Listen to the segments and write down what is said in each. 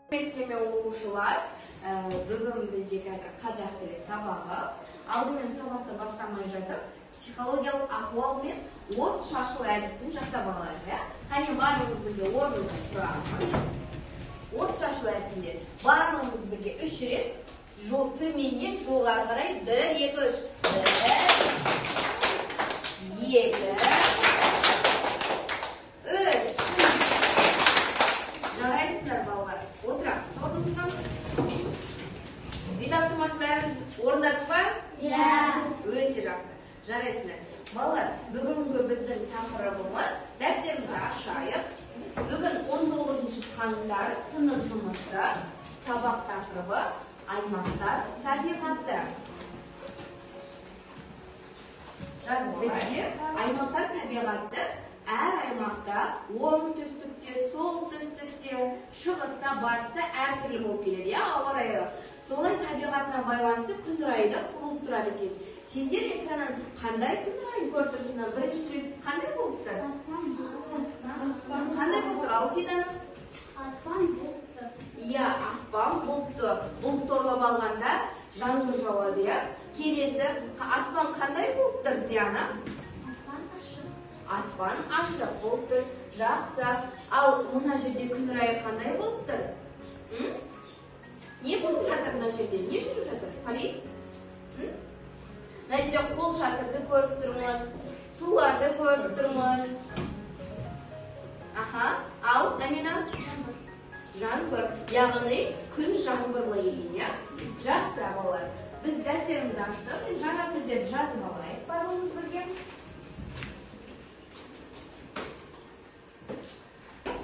Mesleğime оқушылар, бүгін бізде қазір қазақ тілі сабағы. Алдымен сабақты бастамай жатып, психологиялық ахуал мен от шашу әдісін жасап алайық. Қане барлығымыз бірге орнымыздан тұрамыз. От шашу әдісінде барлығымыз бірге 3 рет төменнен жоғары қарай 1, 2, 3. 1, 2, 3. Жарайсыздар балалар. Отырамыз. Орнымызға. Бетасымыз бәріміз орындадық па? Иә. Өте жақсы. Жарайсыздар. Балалар, бүгінгі біздің тақырыбымыз дәптерімізді ашайық. Бүгін 19 қаңтар сынып жұмысы, сабақ тақырыбы аймақтар табиғаты. Жазып бізде аймақтар табиғаты әр аймақта оңтүстікте, солтүстікте, шығыста, батыста әртүрлі болып келеді. Ауа райы. Солай табиғатына байланысты күн райы да құбылып тұрады екен. Сендер экраннан қандай күн райын көріп тұрсыңдар? Бірінші рет қандай болыпты? Қандай болып тұр? Алфина? Аспан бұлтты. Иә, аспан бұлтты. Бұлт торлап алғанда жаңбыр жауады, иә? Келесі, аспан қандай болып тұр, Диана? Аспан ашық. Аспан ашық болып тұр. Жақсы. Ал мына жерде күн райы қандай болып тұр? Не болып жатыр мына жерде? Не жүріп жатыр? Фарид? Мына жерде қол шатырды көріп тұрмыз, суларды көріп тұрмыз. Аха, ал Амина? Жаңбыр. Яғни күн жаңбырлы екен, иә? Жақсы, балалар. Біз дәптерімізді аштық, жаңа сөздерді жазып алайық. Барлығымыз бірге.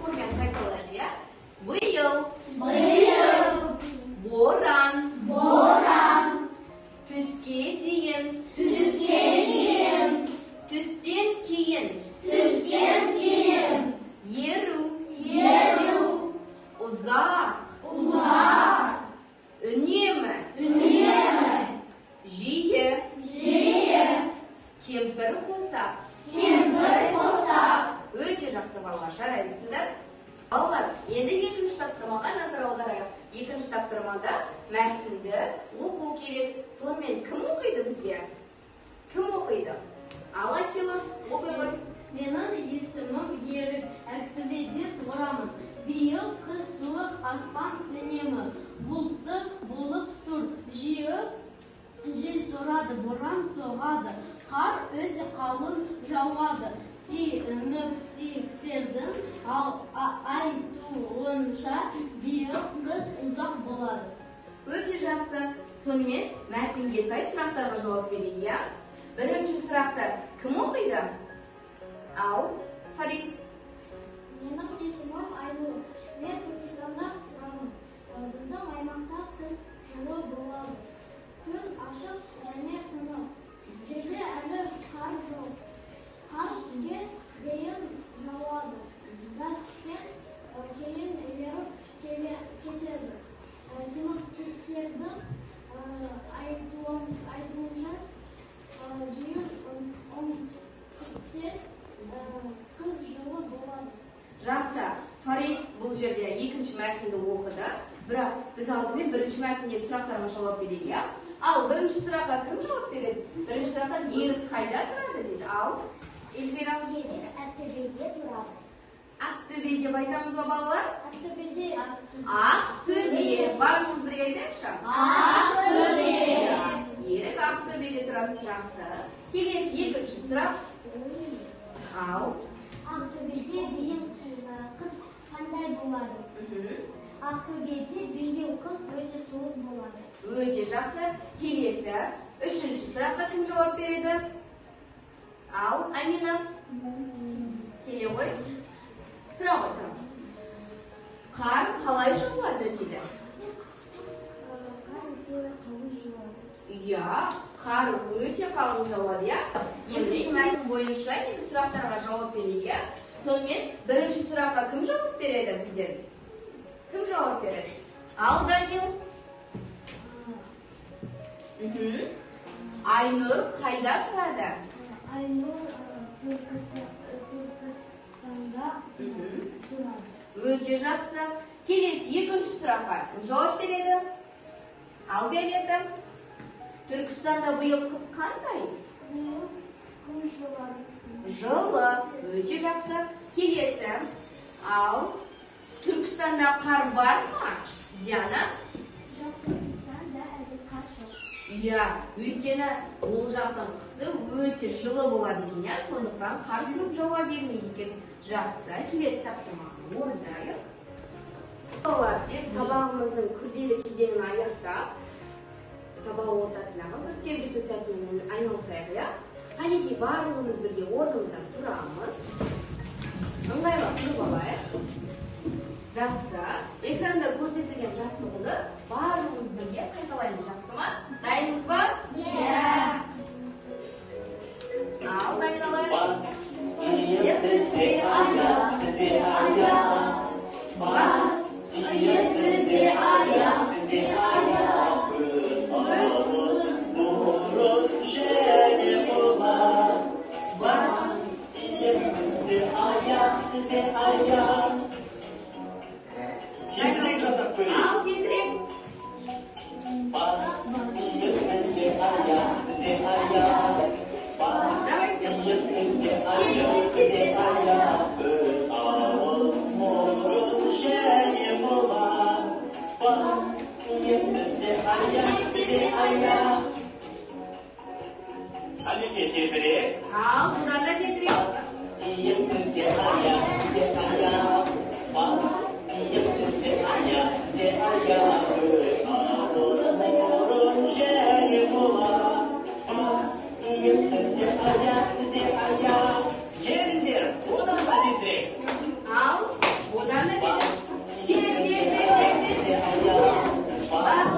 Көрген қайталайық, иә? Биыл. Боран. Түске дейін. Түстен кейін. Еру. Ұзақ. Үнемі. Жиі. Кемпір қосақ. Өте жақсы балалар, жарайсыздар. Балалар, енді екінші тапсырмаға назар аударайық. Екінші тапсырмада мәтінді оқу керек. Сонымен кім оқиды бізде? Кім оқиды? Ал Атила, оқи ғой. Менің есімім Ерік, Ақтөбеде тұрамын. Биыл қыс суық, аспан үнемі. Бұлтты болып тұр. Жиі жел тұрады, боран соғады. Қар өте қалың жауады. Синоптиктердің айтуынша биыл қыс ұзақ болады. Өте жақсы. Сонымен мәтінге сай сұрақтарға жауап берейік. Бірінші сұрақты кім оқиды? Ал Фарид. Менің есімім Айнұр. Мен Түркістанда тұрамын. Біздің аймақта қыс жылы болады. Күн ашық және тынық. Жерде әлі қар жоқ. Қар түске дейін жауады. Қар түстен кейін еріп кетеді. Синоптиктердің айтуынша биыл оңтүстікте қыс жылы болады. Жақсы. Фарид бұл жерде екінші мәтінді оқыды. Бірақ біз алдымен бірінші мәтіндегі сұрақтарға жауап берейік. Ал бірінші сұраққа кім жауап береді? Бірінші сұраққа Ерік қайда тұрады дейді. Ал Эльвира? Ерік Ақтөбеде тұрады. Ақтөбе деп айтамыз ба балалар? Ақтөбеде. Ақтөбе. Барлығымыз бірге айтайықшы? Ақтөбе. Ерік Ақтөбеде тұрады. Жақсы. Келесі екінші сұрақ. Ал Ақтөбеде биыл қыс қандай болады? Ақтөбеде биыл қыс өте суық болады. Өте жақсы. Келесі үшінші сұраққа кім жауап береді? Ал Амина? Келе ғой. Тұра ғой, тұра. Қар қалай жауады дейді? Қар өте қалың жауады. Иә, қар өте қалың жауады, иә? Екінші мәтін бойынша енді сұрақтарға жауап берейік. Сонымен бірінші сұраққа кім жауап береді бізден? Кім жауап береді? Ал Данил? Айнұр қайда тұрады? Айнұр Түркістанда тұрады. Өте жақсы. Келесі екінші сұраққа жауап береді. Ал береді. Түркістанда биыл қыс қандай? Жылы. Өте жақсы. Келесі. Ал Түркістанда қар бар ма? Диана? Жоқ, Түркістанда әлі қар жоқ. Иә, өйткені ол жақтың қысы өте жылы болады екен, иә, сондықтан қар көп жауа бермейді екен. Жақсы, келесі тапсырманы орындайық. Балалар, сабағымыздың күрделі кезеңін аяқтап, сабақ ортасындағы бір сергіту сәтімен айналысайық, иә. Қанекей барлығымыз бірге орнымыздан тұрамыз. Ыңғайлап тұрып алайық. Жақсы. Экранда көрсетілген жаттығуды барлығымыз бірге қайталаймыз, жақсы ма? Дайынбыз ба? Иә. Ал дайындалайық. Бас иіп тізе аяқ, тізе аяқ. Бас иіп тізе аяқ, тізе аяқ. Ауыз, мұрын және құлақ. Бас иіп тізе аяқ, тізе аяқ. Тезірек жасап көрейік. Ал тезірек. Бас иіп тізе аяқ, тізе аяқ. Давай всем. Ал бұдан да тезірек. Келіңдер, одан да тезірек. Ал одан да тезірек. Тез. Бас.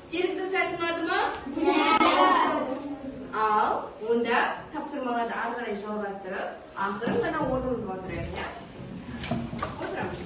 Сергіту сәті ұнады ма? Ал онда тапсырмаларды ары қарай жалғастырып, ақырын ғана орнымызға отырайық, иә? Отырамыз.